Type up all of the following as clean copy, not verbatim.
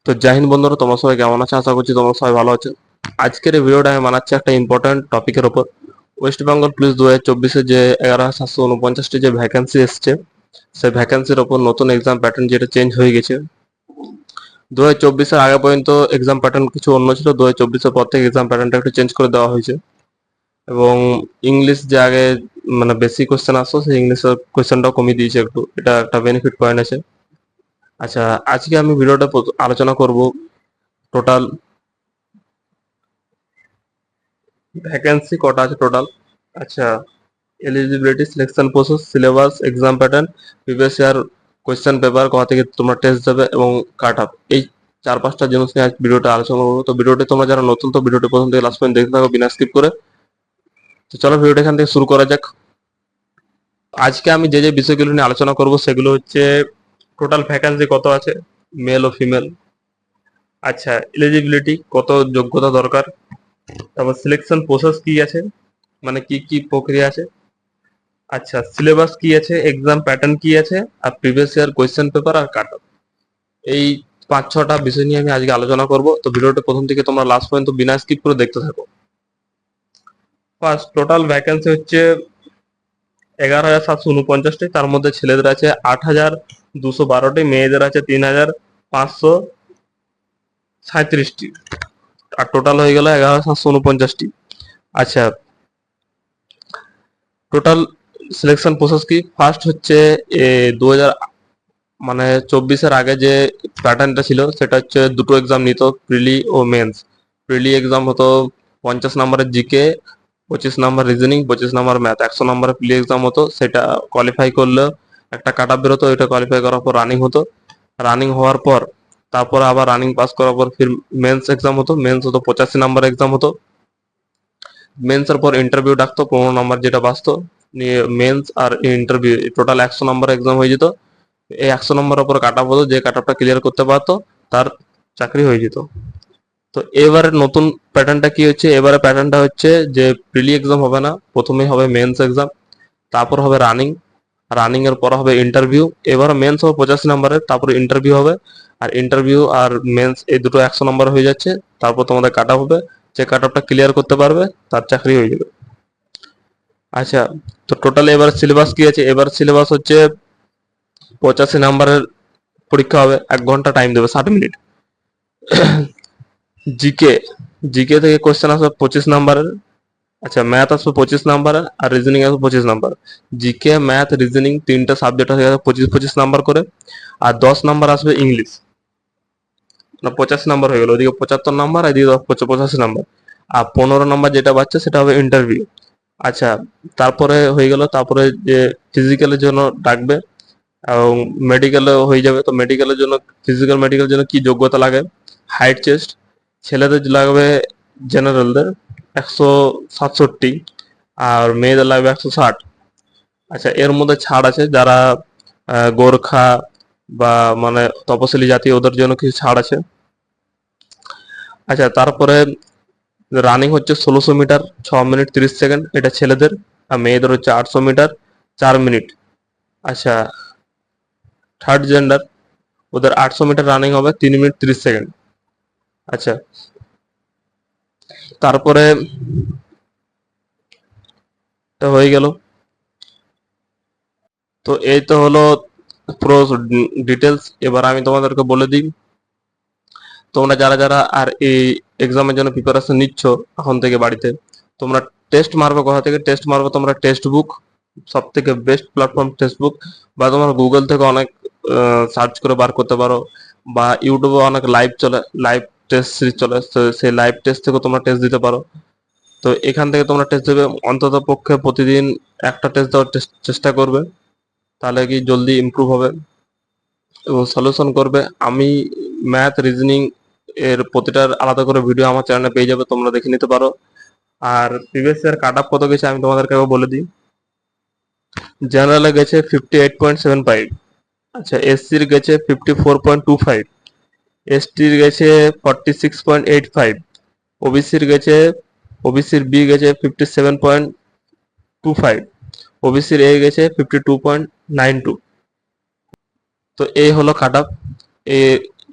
তো জয় হিন্দ বন্ধুরা, তোমরা সবাই কেমন আছো? আশা করছি তোমরা সবাই ভালো আছো। আজকের এই ভিডিওটা আমি বানাচ্ছি একটা ইম্পর্টেন্ট টপিকের ওপর। ওয়েস্ট বেঙ্গল পুলিশ 2024-এ যে 11,749টি যে ভ্যাকেন্সি এসছে, সেই ভ্যাকেন্সির ওপর নতুন এক্সাম প্যাটার্ন যেটা চেঞ্জ হয়ে গেছে। 2024-এর আগে পর্যন্ত এক্সাম প্যাটার্ন কিছু অন্য ছিল, 2024-এর পর থেকে এক্সাম প্যাটার্নটা একটু চেঞ্জ করে দেওয়া হয়েছে। এবং ইংলিশ যে আগে মানে বেশি কোয়েশ্চেন আসতো, সেই ইংলিশের কোয়েশ্চেনটাও কমিয়ে দিয়েছে একটু, এটা একটা বেনিফিট পয়েন্ট আছে। আচ্ছা, আজকে আমি ভিডিওটা আলোচনা করব টোটাল ভ্যাকেন্সি কটা আছে টোটাল। আচ্ছা, eligibility, selection process, syllabus, exam pattern, previous year question paper কোথা থেকে তোমরা টেস্ট দেবে এবং কাট আপ, এই 4-5টা জিনিস নিয়ে আজ ভিডিওটা আলোচনা করবো। তো ভিডিওটি তোমরা যারা নতুন, তো ভিডিওটি প্রথম থেকে লাস্ট পর্যন্ত দেখতে থাকো বিনা স্কিপ করে। তো চলো ভিডিওটা এখান থেকে শুরু করা যাক। আজকে আমি যে যে বিষয়গুলো নিয়ে আলোচনা করব সেগুলো হচ্ছে টোটাল ভ্যাকেন্সি কত আছে, মেল ও ফিমেল। আচ্ছা, এলিজিবিলিটি কত যোগ্যতা দরকার, তারপর সিলেকশন প্রসেস কি আছে, মানে কি কি প্রক্রিয়া আছে। আচ্ছা, সিলেবাস কি আছে, এক্সাম প্যাটার্ন কি আছে, আর প্রিভিয়াস ইয়ার কোয়েশ্চেন পেপার আর কাট অফ, এই 5-6টা বিষয় নিয়ে আমি আজকে আলোচনা করব। তো ভিডিওটা প্রথম থেকে তোমরা লাস্ট পর্যন্ত বিনা স্কিপ করে দেখতে থাকো। ফার্স্ট, টোটাল ভ্যাকেন্সি হচ্ছে 11,749টি। তার মধ্যে ছেলেদের আছে 8,212টি, মেয়েদের আছে 3,537টি, আর টোটাল হয়ে গেল 11,749টি। আচ্ছা, টোটাল সিলেকশন প্রসেস কি, ফার্স্ট হচ্ছে 2000 মানে 24-এর আগে যে প্যাটার্নটা ছিল সেটা হচ্ছে দুটো এক্সাম নিত, প্রিলি ও মেন্স। প্রিলি এক্সাম হতো 50 নম্বরের জিকে, 25 নম্বর রিজনিং, 25 নম্বর ম্যাথ, 100 নম্বরের প্রিলি এক্সাম হতো। সেটা কোয়ালিফাই করলে একটা কাট আপ বেরোতো, ওইটা কোয়ালিফাই করার পর রানিং হতো। রানিং হওয়ার পর তারপর আবার রানিং পাস করার পর ফির মেন্স এক্সাম হতো। মেন্স হতো 85 নম্বর এক্সাম হতো। মেন্সের পর ইন্টারভিউ ডাকতো, 15 নম্বর যেটা বাঁচতো নিয়ে মেন্স আর ইন্টারভিউ টোটাল 100 নম্বর এক্সাম হয়ে যেত। এই 100 নম্বরের উপর কাট আপ হতো, যে কাট আপটা ক্লিয়ার করতে পারতো তার চাকরি হয়ে যেত। তো এবারে নতুন প্যাটার্নটা কি হচ্ছে, এবারে প্যাটার্নটা হচ্ছে যে প্রিলি এক্সাম হবে না, প্রথমেই হবে মেন্স এক্সাম, তারপর হবে রানিং, রানিং এর পর হবে ইন্টারভিউ। এবার মেন্স হবে 85 নম্বরের, তারপর ইন্টারভিউ হবে। আর ইন্টারভিউ আর মেন্স এই দুটো 100 নম্বর হয়ে যাচ্ছে। তারপর তোমাদের কাট আপ হবে, যে কাট আপটা ক্লিয়ার করতে পারবে তার চাকরি হয়ে যাবে। আচ্ছা, তো টোটাল এবার সিলেবাস কি আছে, এবার সিলেবাস হচ্ছে 85 নম্বরের পরীক্ষা হবে, 1 ঘন্টা টাইম দেবে, 60 মিনিট। জিকে, জিকে থেকে কোশ্চেন আসবে 25 নম্বরের। আচ্ছা, ম্যাথ আসবে 25 নম্বরের, আর রিজনিং আসবে 25 নম্বর। জিকে, ম্যাথ, রিজনিং তিনটা সাবজেক্ট হয়ে গেছে 25-25 নম্বর করে। আর 10 নম্বর আসবে ইংলিশ, মানে 85 নম্বর হয়ে গেল, ওদিকে 75 নম্বর, আর এদিকে 85 নম্বর। আর 15 নম্বর যেটা বাচ্চা সেটা হবে ইন্টারভিউ। আচ্ছা, তারপরে হয়ে গেল, তারপরে যে ফিজিক্যালের জন্য ডাকবে এবং মেডিকেলও হয়ে যাবে। তো মেডিকেলের জন্য, ফিজিক্যাল মেডিকেলের জন্য কি যোগ্যতা লাগে, হাইট চেস্ট। ছেলেদের লাগবে জেনারেলদের 167, আর মেয়েদের লাগবে 160। আচ্ছা, এর মধ্যে ছাড় আছে, যারা গোর্খা বা মানে তপশিলি জাতি, ওদের জন্য কিছু ছাড় আছে। আচ্ছা, তারপরে রানিং হচ্ছে 1600 মিটার 6 মিনিট 30 সেকেন্ড, এটা ছেলেদের। আর মেয়েদের হচ্ছে 800 মিটার 4 মিনিট। আচ্ছা, থার্ড জেন্ডার, ওদের 800 মিটার রানিং হবে 3 মিনিট 30 সেকেন্ড। আচ্ছা, তারপরে তো হয়ে গেল। তো এই তো হলো পুরো ডিটেলস। এবার আমি তোমাদেরকে বলে দিই, তোমরা যারা যারা আর এই এক্সামের জন্য প্রিপারেশন নিচ্ছ এখন থেকে বাড়িতে, তোমরা টেস্ট মারবে কোথা থেকে, টেস্ট মারবে তোমরা টেক্সট বুক, সব থেকে বেস্ট প্ল্যাটফর্ম টেক্সট বুক। বা তোমরা গুগল থেকে অনেক সার্চ করে বার করতে পারো, বা ইউটিউবে অনেক লাইভ চলে, লাইভ টেস্ট সিরিজ চলে, তো সেই লাইভ টেস্ট থেকে তোমরা টেস্ট দিতে পারো। তো এখান থেকে তোমরা টেস্ট দেবে, অন্তত পক্ষে প্রতিদিন একটা টেস্ট দেওয়ার চেষ্টা করবে, তাহলে কি জলদি ইমপ্রুভ হবে এবং সলিউশন করবে। আমি ম্যাথ, রিজনিং এর প্রতিটার আলাদা করে ভিডিও আমার চ্যানেলে পেয়ে যাবে, তোমরা দেখে নিতে পারো। আর প্রিভিয়াস ইয়ার কাট আপ কত গেছে আমি তোমাদেরকে বলে দিই। জেনারেলে গেছে 58.75। আচ্ছা, এসসির গেছে 54.25, এসটির গেছে 46.85, ওবিসির গেছে, ওবিসির বি গেছে 57.25, ওবিসির এ গেছে 52.92। তো এই হলো কাট আপ।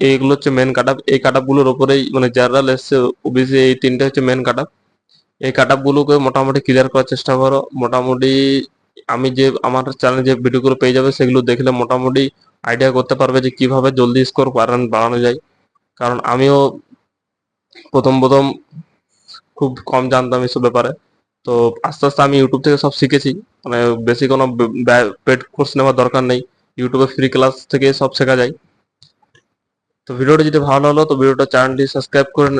এইগুলো হচ্ছে মেন কাট আপ। এই কাট আপ গুলোর উপরেই মানে জেনারেল এসছে, ওবিসি, এই তিনটে হচ্ছে মেন কাট আপ। এই কাট আপ গুলোকে মোটামুটি ক্লিয়ার করার চেষ্টা করো। মোটামুটি আমি যে আমার চ্যানেলে যে ভিডিওগুলো পেয়ে যাবে সেগুলো দেখলে মোটামুটি আইডিয়া করতে পারবে যে কিভাবে জলদি স্কোর বাড়ানো যায়। কারণ আমিও প্রথম প্রথম খুব কম জানতাম এসব ব্যাপারে। তো আস্তে আস্তে আমি ইউটিউব থেকে সব শিখেছি। মানে বেশি কোনো পেড কোর্স নেওয়ার দরকার নেই, ইউটিউবে ফ্রি ক্লাস থেকে সব শেখা যায়। তো ভিডিওটা যদি ভালো হলো তো ভিডিওটা চ্যানেলটি সাবস্ক্রাইব করে